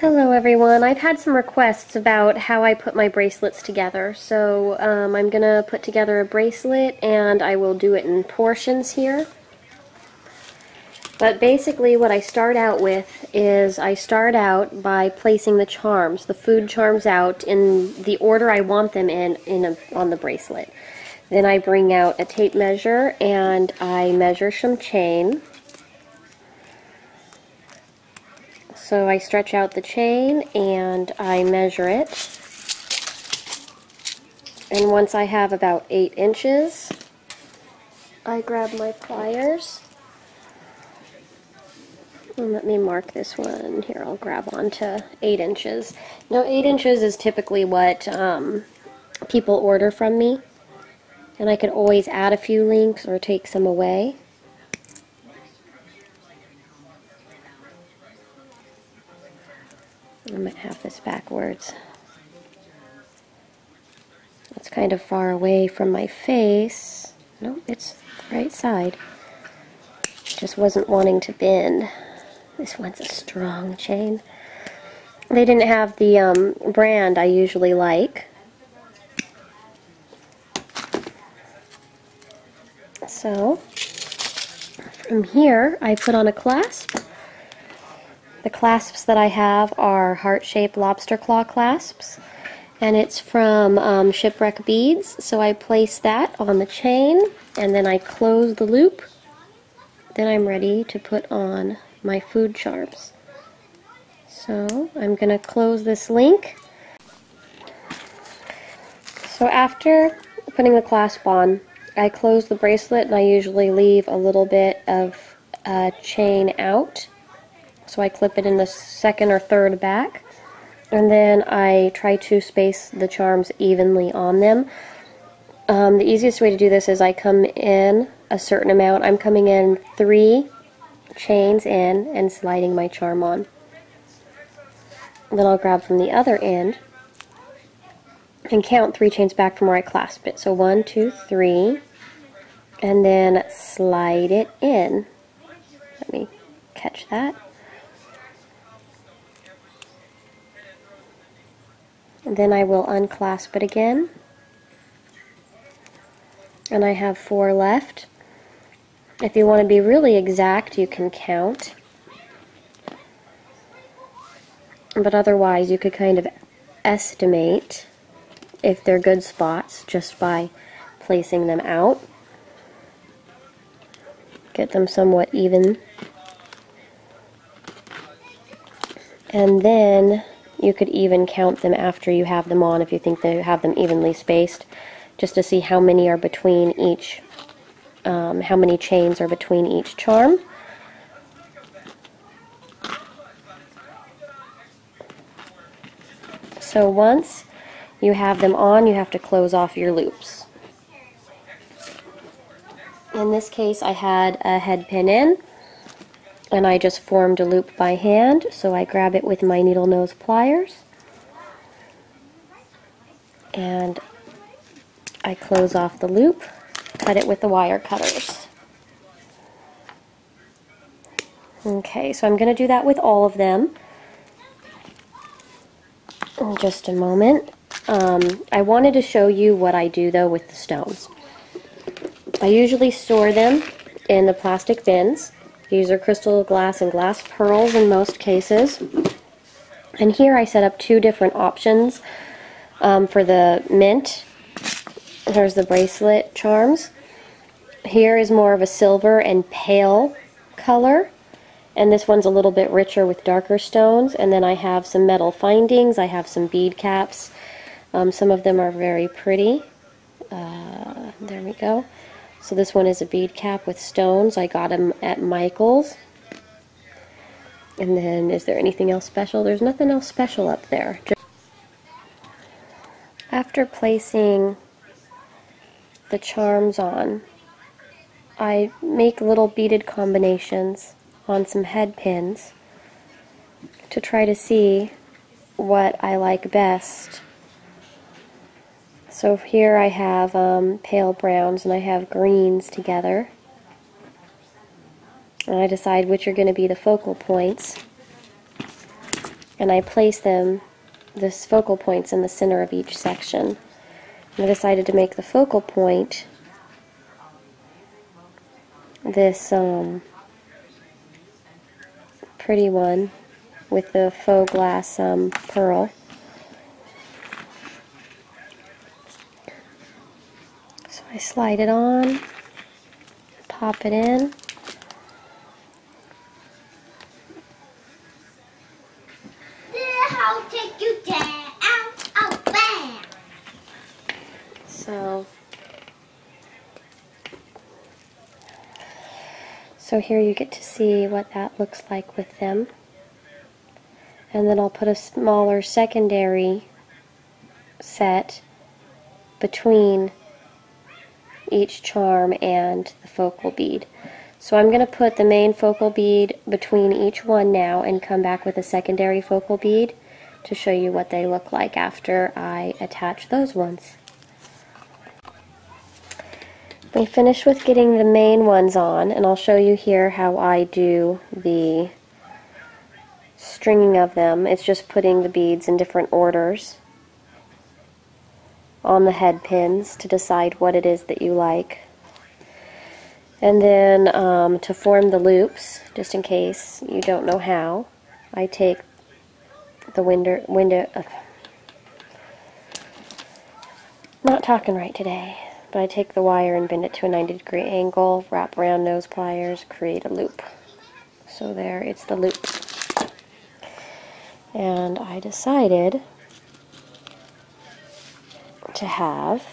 Hello everyone. I've had some requests about how I put my bracelets together. So I'm going to put together a bracelet and I will do it in portions here. But basically what I start out with is I start out by placing the charms, the food charms out in the order I want them on the bracelet. Then I bring out a tape measure and I measure some chain. So I stretch out the chain and I measure it. And once I have about 8 inches, I grab my pliers. And let me mark this one. Here, I'll grab onto 8 inches. Now 8 inches is typically what people order from me. And I could always add a few links or take some away. I might have this backwards. It's kind of far away from my face. Nope, it's the right side. Just wasn't wanting to bend. This one's a strong chain. They didn't have the brand I usually like. So, from here, I put on a clasp. The clasps that I have are heart-shaped lobster claw clasps, and it's from Shipwreck Beads. So I place that on the chain, and then I close the loop. Then I'm ready to put on my food charms. So I'm going to close this link. So after putting the clasp on, I close the bracelet, and I usually leave a little bit of chain out. So I clip it in the second or third back, and then I try to space the charms evenly on them. The easiest way to do this is I come in a certain amount. I'm coming in 3 chains in and sliding my charm on. And then I'll grab from the other end and count 3 chains back from where I clasp it. So 1, 2, 3, and then slide it in. Let me catch that. And then I will unclasp it again. And I have 4 left. If you want to be really exact, you can count. But otherwise, you could kind of estimate if they're good spots just by placing them out. Get them somewhat even. And then you could even count them after you have them on if you think they have them evenly spaced, just to see how many are between each, how many chains are between each charm. So once you have them on, you have to close off your loops. In this case, I had a head pin in, and I just formed a loop by hand, so I grab it with my needle nose pliers, and I close off the loop, cut it with the wire cutters. Okay, so I'm going to do that with all of them in just a moment. I wanted to show you what I do though with the stones. I usually store them in the plastic bins. These are crystal glass and glass pearls in most cases. And here I set up 2 different options for the mint. There's the bracelet charms. Here is more of a silver and pale color. And this one's a little bit richer with darker stones. And then I have some metal findings. I have some bead caps. Some of them are very pretty. There we go. So this one is a bead cap with stones. I got them at Michael's. And then, is there anything else special? There's nothing else special up there. After placing the charms on, I make little beaded combinations on some head pins to try to see what I like best. So here I have pale browns and I have greens together. And I decide which are going to be the focal points. and I place them, this focal points, in the center of each section. And I decided to make the focal point this pretty one with the faux glass pearl. So I slide it on, pop it in. I'll take you down, out, bam. So here you get to see what that looks like with them. And then I'll put a smaller secondary set between each charm and the focal bead. So I'm going to put the main focal bead between each one now and come back with a secondary focal bead to show you what they look like after I attach those ones. We finished with getting the main ones on, and I'll show you here how I do the stringing of them. It's just putting the beads in different orders on the head pins to decide what it is that you like. And then to form the loops, just in case you don't know how, I take the not talking right today, but I take the wire and bend it to a 90-degree angle, wrap around nose pliers, create a loop. So there, it's the loop. And I decided to have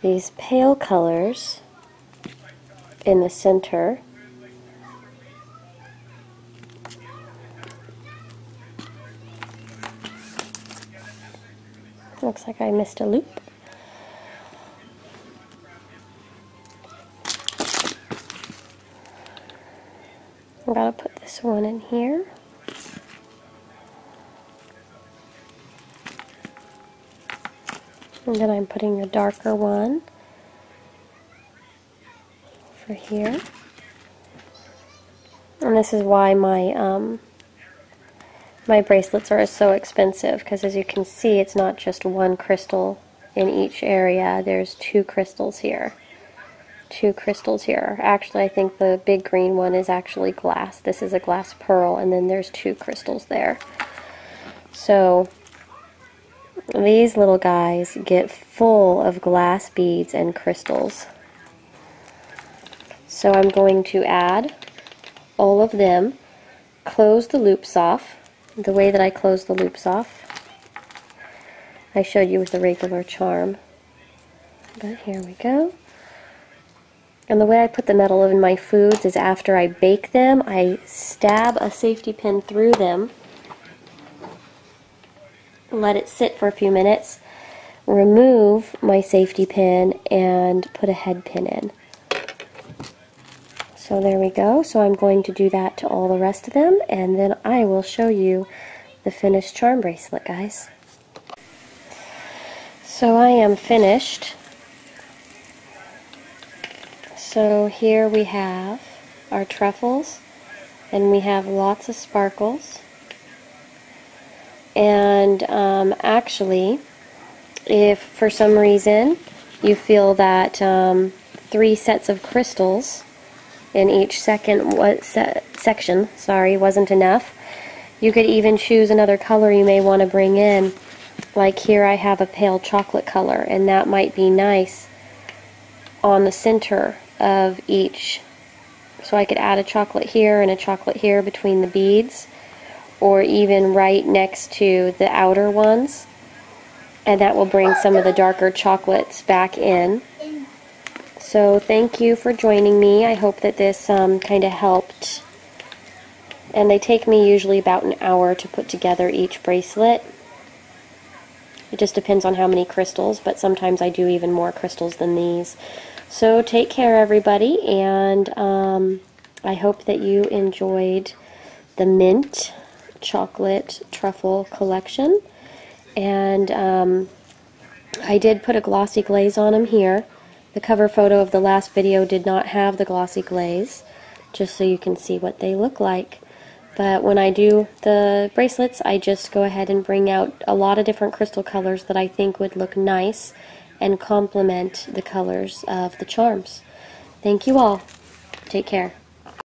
these pale colors in the center. Looks like I missed a loop. I'm going to put this one in here. And then I'm putting the darker one over here. And this is why my my bracelets are so expensive, because as you can see, it's not just one crystal in each area. There's two crystals here. Two crystals here. Actually, I think the big green one is actually glass. This is a glass pearl, and then there's two crystals there. So these little guys get full of glass beads and crystals. So I'm going to add all of them, close the loops off. The way that I close the loops off, I showed you with the regular charm. But here we go. And the way I put the metal in my foods is after I bake them, I stab a safety pin through them, let it sit for a few minutes, remove my safety pin, and put a head pin in. So there we go. So I'm going to do that to all the rest of them, and then I will show you the finished charm bracelet, guys. So I am finished. So here we have our truffles, and we have lots of sparkles. And actually, if for some reason you feel that 3 sets of crystals in each section wasn't enough, you could even choose another color you may want to bring in. Like here I have a pale chocolate color, and that might be nice on the center of each. So I could add a chocolate here and a chocolate here between the beads, or even right next to the outer ones, and that will bring some of the darker chocolates back in. So thank you for joining me. I hope that this kind of helped. And they take me usually about an hour to put together each bracelet. It just depends on how many crystals, but sometimes I do even more crystals than these. So take care, everybody, and I hope that you enjoyed the mint chocolate truffle collection. And I did put a glossy glaze on them here. The cover photo of the last video did not have the glossy glaze, just so you can see what they look like. But when I do the bracelets, I just go ahead and bring out a lot of different crystal colors that I think would look nice and complement the colors of the charms. Thank you all. Take care.